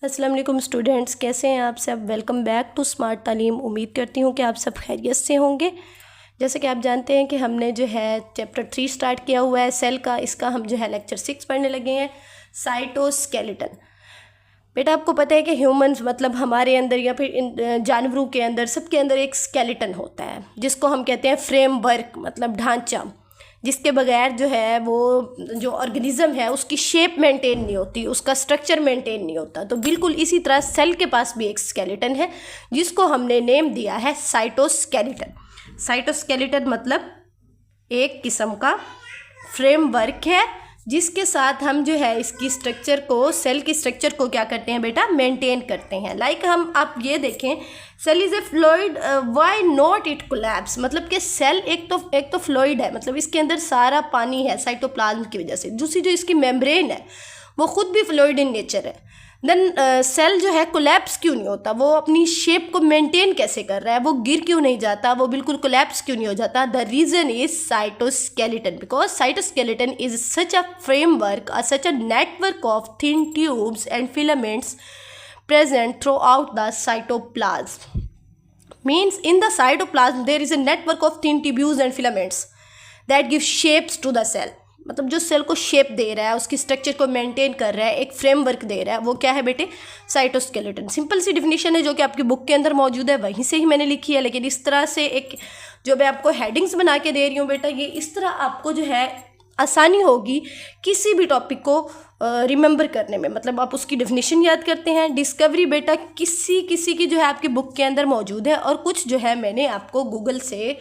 अस्सलाम वालेकुम स्टूडेंट्स, कैसे हैं आप सब। वेलकम बैक टू स्मार्ट तालीम। उम्मीद करती हूँ कि आप सब खैरियत से होंगे। जैसे कि आप जानते हैं कि हमने जो है चैप्टर 3 स्टार्ट किया हुआ है सेल का। इसका हम जो है लेक्चर 6 पढ़ने लगे हैं, साइटोस्केलेटन। बेटा आपको पता है कि ह्यूमंस मतलब हमारे अंदर या फिर इन जानवरों के अंदर, सबके अंदर एक स्केलेटन होता है जिसको हम कहते हैं फ्रेमवर्क, मतलब ढांचा, जिसके बगैर जो है वो जो ऑर्गेनिज्म है उसकी शेप मेंटेन नहीं होती, उसका स्ट्रक्चर मेंटेन नहीं होता। तो बिल्कुल इसी तरह सेल के पास भी एक स्केलेटन है जिसको हमने नेम दिया है साइटोस्केलेटन। साइटोस्केलेटन मतलब एक किस्म का फ्रेमवर्क है जिसके साथ हम जो है इसकी स्ट्रक्चर को, सेल की स्ट्रक्चर को क्या करते हैं बेटा, मेंटेन करते हैं। लाइक हम आप ये देखें, cell is a fluid, why not it collapse. मतलब कि सेल एक तो फ्लूइड है, मतलब इसके अंदर सारा पानी है साइटोप्लाज्म की वजह से। दूसरी जो इसकी मेम्ब्रेन है वो खुद भी फ्लूइड इन नेचर है। देन सेल जो है कोलैप्स क्यों नहीं होता, वो अपनी शेप को मेंटेन कैसे कर रहा है, वो गिर क्यों नहीं जाता, वो बिल्कुल कोलैप्स क्यों नहीं हो जाता। The reason is cytoskeleton, because cytoskeleton is such a framework, such a network of thin tubes and filaments present throughout the cytoplasm. Means in the cytoplasm there is a network of thin tubules and filaments that give shapes to the cell. मतलब जो cell को shape दे रहा है, उसकी structure को maintain कर रहा है, एक फ्रेमवर्क दे रहा है, वो क्या है बेटे, साइटोस्केलेटन। सिंपल सी डिफिनीशन है जो कि आपकी बुक के अंदर मौजूद है, वहीं से ही मैंने लिखी है। लेकिन इस तरह से एक जो मैं आपको हेडिंग्स बना के दे रही हूँ बेटा, ये इस तरह आपको जो है आसानी होगी किसी भी टॉपिक को रिमेंबर करने में। मतलब आप उसकी डेफिनेशन याद करते हैं। डिस्कवरी बेटा किसी की जो है आपकी बुक के अंदर मौजूद है, और कुछ जो है मैंने आपको गूगल से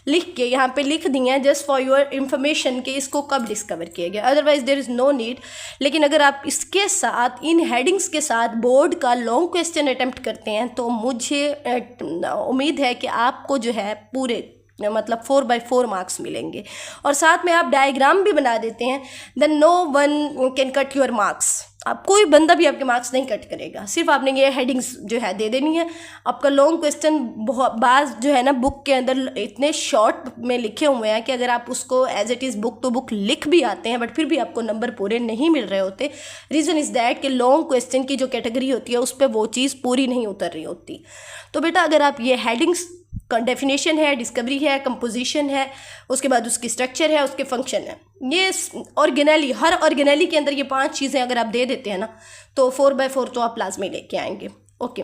लिख के यहाँ पे लिख दी हैं जस्ट फॉर योर इन्फॉर्मेशन कि इसको कब डिस्कवर किया गया। Otherwise there is no need. लेकिन अगर आप इसके साथ, इन हेडिंग्स के साथ बोर्ड का लॉन्ग क्वेश्चन अटेम्प्ट करते हैं तो मुझे उम्मीद है कि आपको जो है पूरे मतलब 4/4 मार्क्स मिलेंगे। और साथ में आप डायग्राम भी बना देते हैं, then no one can cut your marks. आप कोई बंदा भी आपके मार्क्स नहीं कट करेगा, सिर्फ आपने ये हेडिंग्स जो है दे देनी है। आपका लॉन्ग क्वेश्चन बहुत बाज जो है ना बुक के अंदर इतने शॉर्ट में लिखे हुए हैं कि अगर आप उसको एज इट इज़ बुक तो बुक लिख भी आते हैं बट फिर भी आपको नंबर पूरे नहीं मिल रहे होते। रीज़न इज़ दैट कि लॉन्ग क्वेश्चन की जो कैटेगरी होती है उस पर वो चीज़ पूरी नहीं उतर रही होती। तो बेटा अगर आप ये हेडिंग्स, डेफिनेशन है, डिस्कवरी है, कंपोजिशन है, उसके बाद उसकी स्ट्रक्चर है, उसके फंक्शन है, ये ऑर्गेनेली, हर ऑर्गेनेली के अंदर ये 5 चीज़ें अगर आप दे देते हैं ना तो 4/4 तो आप लाजमी लेके आएंगे। ओके,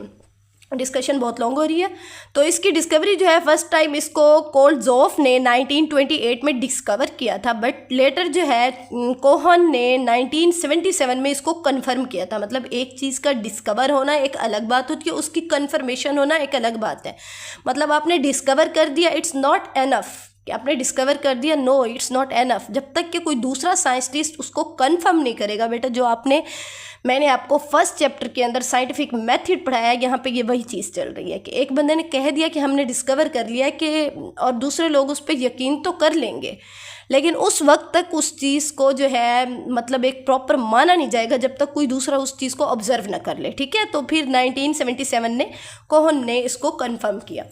डिस्कशन बहुत लॉन्ग हो रही है। तो इसकी डिस्कवरी जो है फर्स्ट टाइम इसको कोल्डजॉफ ने 1928 में डिस्कवर किया था, बट लेटर जो है कोहन ने 1977 में इसको कंफर्म किया था। मतलब एक चीज़ का डिस्कवर होना एक अलग बात होती है, उसकी कंफर्मेशन होना एक अलग बात है। मतलब आपने डिस्कवर कर दिया, इट्स नॉट एनफ कि आपने डिस्कवर कर दिया, नो इट्स नॉट एनफ, जब तक कि कोई दूसरा साइंटिस्ट उसको कंफर्म नहीं करेगा। बेटा जो मैंने आपको फर्स्ट चैप्टर के अंदर साइंटिफिक मेथड पढ़ाया है, यहाँ पे ये वही चीज़ चल रही है कि एक बंदे ने कह दिया कि हमने डिस्कवर कर लिया कि, और दूसरे लोग उस पर यकीन तो कर लेंगे लेकिन उस वक्त तक उस चीज़ को जो है मतलब एक प्रॉपर माना नहीं जाएगा जब तक कोई दूसरा उस चीज़ को ऑब्जर्व ना कर ले। ठीक है, तो फिर 1977 ने कोहन ने इसको कंफर्म किया।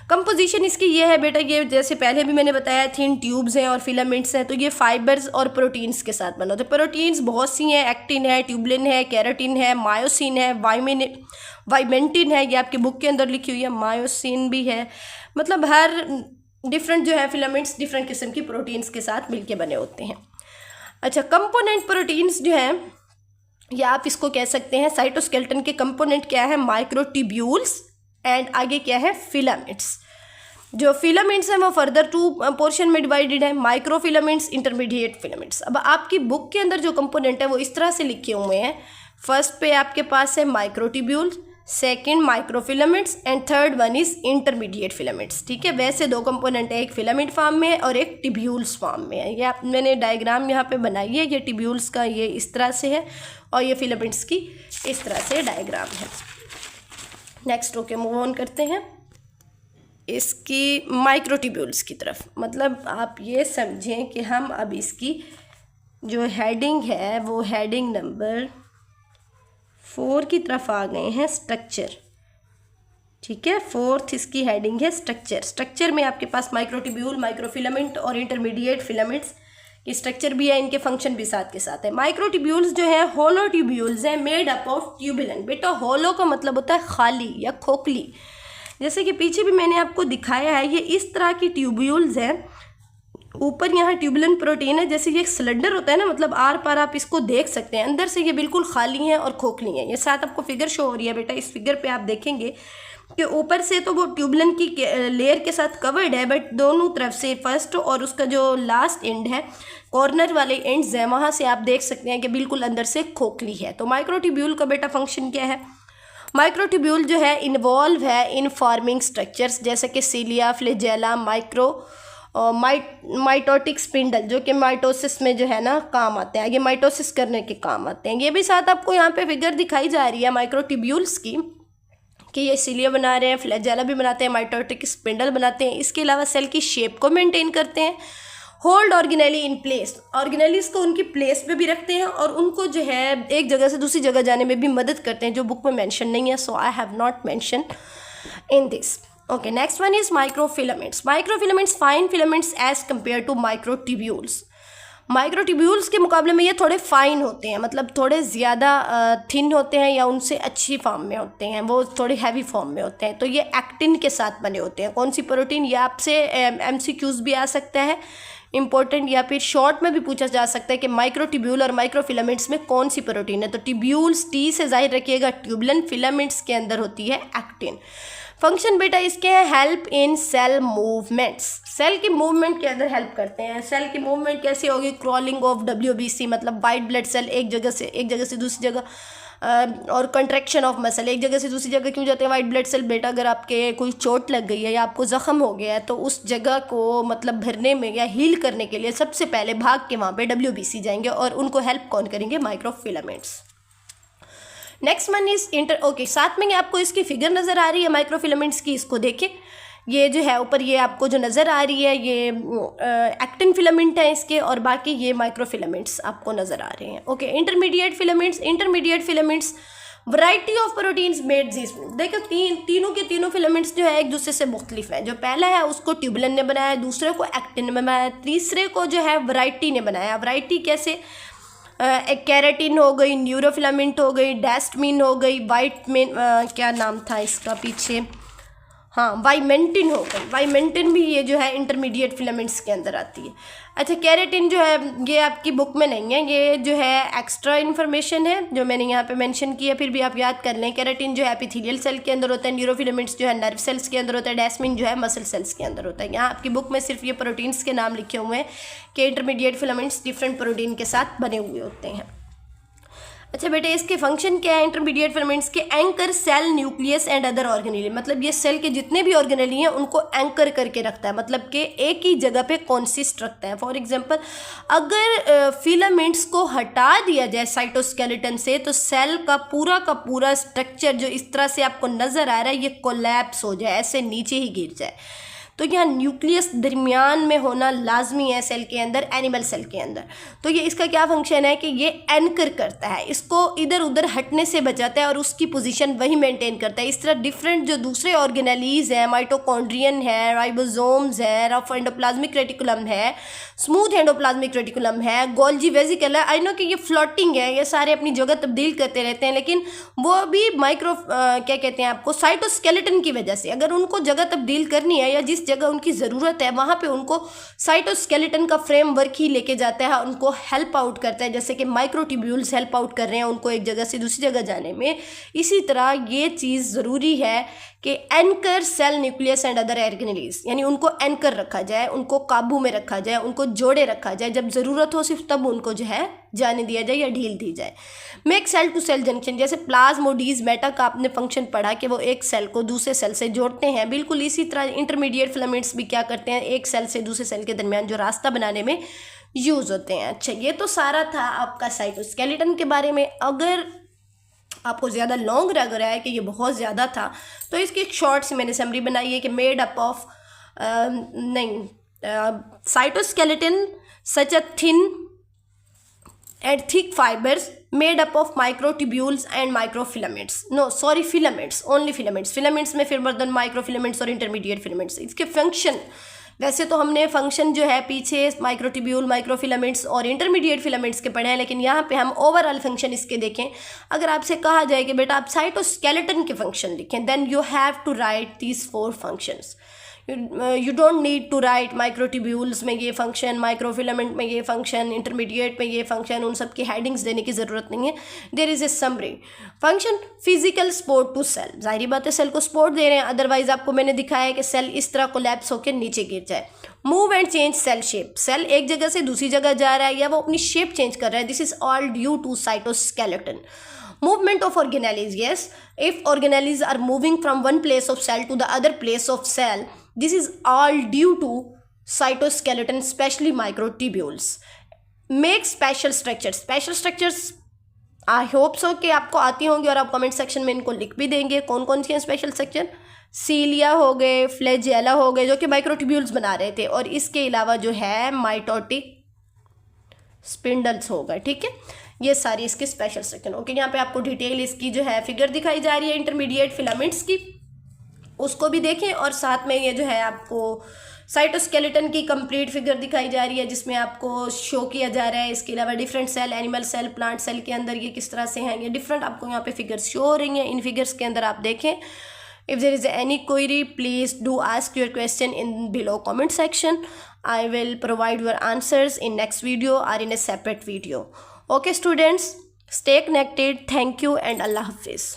कंपोजिशन इसकी ये है बेटा, ये जैसे पहले भी मैंने बताया थिन ट्यूब्स हैं और फिलामेंट्स हैं, तो ये फाइबर्स और प्रोटीन्स के साथ बना होता है। प्रोटीन्स बहुत सी हैं, एक्टिन है, ट्यूबलिन है, कैराटिन है, मायोसिन है, वाइमेंटिन है, ये आपकी बुक के अंदर लिखी हुई है, मायोसिन भी है। मतलब हर डिफरेंट जो है फिलामेंट्स डिफरेंट किस्म की प्रोटीन्स के साथ मिलके बने होते हैं। अच्छा, कंपोनेंट प्रोटीन्स जो हैं या आप इसको कह सकते हैं साइटोस्केलेटन के कंपोनेंट क्या है, माइक्रोट्यूब्यूल्स एंड आगे क्या है, फिलामेंट्स। जो फिलामेंट्स हैं वो फर्दर 2 पोर्शन में डिवाइडेड है, माइक्रो फिलामेंट्स, इंटरमीडिएट फिलामेंट्स। अब आपकी बुक के अंदर जो कंपोनेंट है वो इस तरह से लिखे हुए हैं, फर्स्ट पे आपके पास है microtubules, second microfilaments and third one is intermediate filaments. ठीक है, वैसे 2 कंपोनेंट है, एक फिलामेंट फॉर्म में है और एक टिब्यूल्स फॉर्म में है। ये मैंने डायग्राम यहाँ पे बनाई है, ये टिब्यूल्स का ये इस तरह से है और ये फिलामेंट्स की इस तरह से डायग्राम है। नेक्स्ट ओके, मूव ऑन करते हैं इसकी माइक्रोट्यूब्यूल्स की तरफ। मतलब आप ये समझें कि हम अब इसकी जो हेडिंग है वो हेडिंग नंबर 4 की तरफ आ गए हैं, स्ट्रक्चर। ठीक है, 4th इसकी हेडिंग है स्ट्रक्चर। स्ट्रक्चर में आपके पास माइक्रोट्यूब्यूल, माइक्रोफिलामेंट और इंटरमीडिएट फिलामेंट्स कि स्ट्रक्चर भी है, इनके फंक्शन भी साथ के साथ है। माइक्रोट्यूब्यूल्स जो है होलो ट्यूब्यूल्स हैं मेड अप ऑफ ट्यूबुलन। बेटा होलो का मतलब होता है खाली या खोखली। जैसे कि पीछे भी मैंने आपको दिखाया है, ये इस तरह की ट्यूब्यूल्स हैं। ऊपर यहाँ ट्यूबुलन प्रोटीन है, जैसे ये एक सिलेंडर होता है ना, मतलब आर पार आप इसको देख सकते हैं, अंदर से ये बिल्कुल खाली हैं और खोखली हैं। ये साथ आपको फिगर शो हो रही है बेटा, इस फिगर पे आप देखेंगे कि ऊपर से तो वो ट्यूबुलन की लेयर के साथ कवर्ड है, बट दोनों तरफ से फर्स्ट और उसका जो लास्ट एंड है, कॉर्नर वाले एंड्स हैं, वहाँ से आप देख सकते हैं कि बिल्कुल अंदर से खोखली है। तो माइक्रोट्यूब्यूल का बेटा फंक्शन क्या है? माइक्रोट्यूब्यूल जो है इन्वॉल्व है इन फॉर्मिंग स्ट्रक्चर्स जैसे कि सीलिया, फ्लैजेला, माइटोटिक स्पिंडल, जो कि माइटोसिस में जो है ना काम आते हैं, ये माइटोसिस करने के काम आते हैं। ये भी साथ आपको यहाँ पे फिगर दिखाई जा रही है माइक्रोट्यूब्यूल्स की, कि ये सीलिया बना रहे हैं, फ्लैजेला भी बनाते हैं, माइटोटिक स्पिंडल बनाते हैं। इसके अलावा सेल की शेप को मेंटेन करते हैं। Hold organelle in place, organelles को उनकी प्लेस पे भी रखते हैं और उनको जो है एक जगह से दूसरी जगह जाने में भी मदद करते हैं, जो बुक में मेंशन नहीं है, so I have not mention in this. Okay, next one is microfilaments. Microfilaments, fine filaments as compared to microtubules. Microtubules के मुकाबले में ये थोड़े फाइन होते हैं, मतलब थोड़े ज़्यादा थिन होते हैं या उनसे अच्छी फॉर्म में होते हैं, वो थोड़े हैवी फॉर्म में होते हैं। तो ये एक्टिन के साथ बने होते हैं। कौन सी प्रोटीन? ये आपसे MCQs भी आ सकता है इंपॉर्टेंट, या फिर शॉर्ट में भी पूछा जा सकता है कि माइक्रोट्यूब्यूल और माइक्रोफिलामेंट्स में कौन सी प्रोटीन है। तो ट्यूब्यूल्स टी से जाहिर रखिएगा, ट्यूबुलन, फिलामेंट्स के अंदर होती है एक्टिन। फंक्शन बेटा इसके हैं help in cell movements, cell की मूवमेंट के अंदर हेल्प करते हैं। सेल की मूवमेंट कैसे होगी? क्रॉलिंग ऑफ WBC, मतलब वाइट ब्लड सेल एक जगह से दूसरी जगह, और कंट्रैक्शन ऑफ मसल, एक जगह से दूसरी जगह क्यों जाते हैं वाइट ब्लड सेल? बेटा अगर आपके कोई चोट लग गई है या आपको ज़ख्म हो गया है तो उस जगह को मतलब भरने में या हील करने के लिए सबसे पहले भाग के वहाँ पे WBC जाएंगे और उनको हेल्प कौन करेंगे? Microfilaments. Next one is okay, साथ में आपको इसकी फिगर नज़र आ रही है माइक्रोफिलामेंट्स की, इसको देखें। ये जो है ऊपर ये आपको जो नज़र आ रही है ये एक्टिन फिलामेंट है इसके, और बाकी ये माइक्रोफिलामेंट्स आपको नज़र आ रहे हैं। Okay, intermediate filaments variety of proteins made this. देखो तीनों के तीनों फिलामेंट्स जो है एक दूसरे से मुख्तलिफ है। जो पहला है उसको ट्यूबुलन ने बनाया, दूसरे को एक्टिन ने बनाया, तीसरे को जो है वैरायटी ने बनाया। वैरायटी कैसे? एक कैरेटिन हो गई, न्यूरोफिलामेंट हो गई, डेस्टमिन हो गई, क्या नाम था इसका पीछे, हाँ वाइमेंटिन हो गई। वाइमेंटिन भी ये जो है इंटरमीडिएट फिलामेंट्स के अंदर आती है। अच्छा, कैरेटिन जो है ये आपकी बुक में नहीं है, ये जो है एक्स्ट्रा इन्फॉर्मेशन है जो मैंने यहाँ पे मेंशन की है, फिर भी आप याद कर लें। कैरेटिन जो है एपिथेलियल सेल के अंदर होता है, न्यूरोफिलामेंट्स जो है नर्व सेल्स के अंदर होता है, डेस्मिन जो है मसल सेल्स के अंदर होता है। यहाँ आपकी बुक में सिर्फ ये प्रोटीन्स के नाम लिखे हुए हैं कि इंटरमीडिएट फिलामेंट्स डिफरेंट प्रोटीन के साथ बने हुए होते हैं। अच्छा बेटे, इसके फंक्शन क्या है? इंटरमीडिएट फिलामेंट्स के anchor cell nucleus and other organelle, मतलब ये सेल के जितने भी ऑर्गेनेली हैं उनको एंकर करके रखता है, मतलब कि एक ही जगह पे कॉन्सिस्ट रखता है। फॉर एग्जांपल, अगर फिलामेंट्स को हटा दिया जाए साइटोस्केलेटन से तो सेल का पूरा स्ट्रक्चर जो इस तरह से आपको नज़र आ रहा है ये कोलैप्स हो जाए, ऐसे नीचे ही गिर जाए। तो यहाँ न्यूक्लियस दरमियान में होना लाजमी है सेल के अंदर, एनिमल सेल के अंदर। तो ये इसका क्या फंक्शन है कि ये एंकर करता है, इसको इधर उधर हटने से बचाता है और उसकी पोजीशन वही मेंटेन करता है। इस तरह डिफरेंट जो दूसरे ऑर्गेनेलीज हैं, माइटोकॉन्ड्रियन है, राइबोसोम्स है, रफ एंडोप्लाज्मिक रेटिकुलम है, स्मूथ एंडोप्लाज्मिक रेटिकुलम है, गोल्जी वेसिकल है। आई नो कि ये फ्लोटिंग है, ये सारे अपनी जगह तब्दील करते रहते हैं, लेकिन वो भी क्या कहते हैं आपको, साइटोस्केलेटन की वजह से। अगर उनको जगह तब्दील करनी है या जिस जगह उनकी ज़रूरत है वहाँ पे उनको साइटोस्केलेटन का फ्रेमवर्क ही लेके जाता है, उनको हेल्प आउट करता है, जैसे कि माइक्रोट्यूब्यूल्स हेल्प आउट कर रहे हैं उनको एक जगह से दूसरी जगह जाने में। इसी तरह ये चीज़ ज़रूरी है कि anchor cell nucleus and other organelles, यानी उनको एंकर रखा जाए, उनको काबू में रखा जाए, उनको जोड़े रखा जाए, जब ज़रूरत हो सिर्फ तब उनको जो है जाने दिया जाए या ढील दी जाए। Make cell to cell junction, जैसे प्लाज्मोडीज़माटा का आपने फंक्शन पढ़ा कि वो एक सेल को दूसरे सेल से जोड़ते हैं, बिल्कुल इसी तरह इंटरमीडिएट फिलामेंट्स भी क्या करते हैं, एक सेल से दूसरे सेल के दरमियान जो रास्ता बनाने में यूज़ होते हैं। अच्छा, ये तो सारा था आपका साइटोस्केलेटन के बारे में। अगर आपको ज़्यादा लॉन्ग लग रहा है कि ये बहुत ज़्यादा था तो इसकी एक शॉर्ट सी मैंने समरी बनाई है कि made up of cytoskeleton such a thin and thick fibers made up of microtubules and microfilaments. No, sorry, filaments, only filaments. Filaments में फिर more than microfilaments और intermediate filaments. इसके function वैसे तो हमने फंक्शन जो है पीछे माइक्रोट्यूब्यूल, माइक्रोफिलामेंट्स और इंटरमीडिएट फिलामेंट्स के पढ़े हैं, लेकिन यहाँ पे हम ओवरऑल फंक्शन इसके देखें। अगर आपसे कहा जाए कि बेटा आप साइटोस्केलेटन के फंक्शन लिखें, then you have to write these 4 functions. You don't need to write microtubules में ये फंक्शन, माइक्रोफिलामेंट में ये फंक्शन, इंटरमीडिएट में ये फंक्शन, उन सब की हेडिंग्स देने की ज़रूरत नहीं है। There is a summary. Function physical support to cell, जाहिर बात है सेल को सपोर्ट दे रहे हैं, अदरवाइज आपको मैंने दिखाया है कि सेल इस तरह कोलैप्स होकर नीचे गिर जाए। Move and change cell shape, cell एक जगह से दूसरी जगह जा रहा है या वो अपनी शेप चेंज कर रहा है, this is all due to cytoskeleton. Movement of organelles, yes, if organelles are moving from one place of cell to the other place of cell, this is all due to cytoskeleton, especially microtubules. Make special structures I hope so कि आपको आती होंगी और आप comment section में इनको लिख भी देंगे कौन कौन सी हैं स्पेशल स्ट्रक्चर। सीलिया हो गए, फ्लैजेला हो गए जो कि माइक्रोट्यूब्यूल्स बना रहे थे, और इसके अलावा जो है माइटोटिक स्पिंडल्स हो गए, ठीक है। ये सारी इसकी स्पेशल स्ट्रक्चर। ओके, यहाँ पे आपको डिटेल इसकी जो है फिगर दिखाई जा रही है इंटरमीडिएट फिलामेंट्स की, उसको भी देखें, और साथ में ये जो है आपको साइटोस्केलेटन की कंप्लीट फिगर दिखाई जा रही है जिसमें आपको शो किया जा रहा है। इसके अलावा different cell, animal cell, plant cell के अंदर ये किस तरह से हैं, ये डिफरेंट आपको यहाँ पे फिगर्स शो हो रही हैं। इन फिगर्स के अंदर आप देखें। If there is any query, please do ask your question in below comment section. I will provide your answers in next video or in a separate video. Okay students, stay connected. Thank you and Allah Hafiz.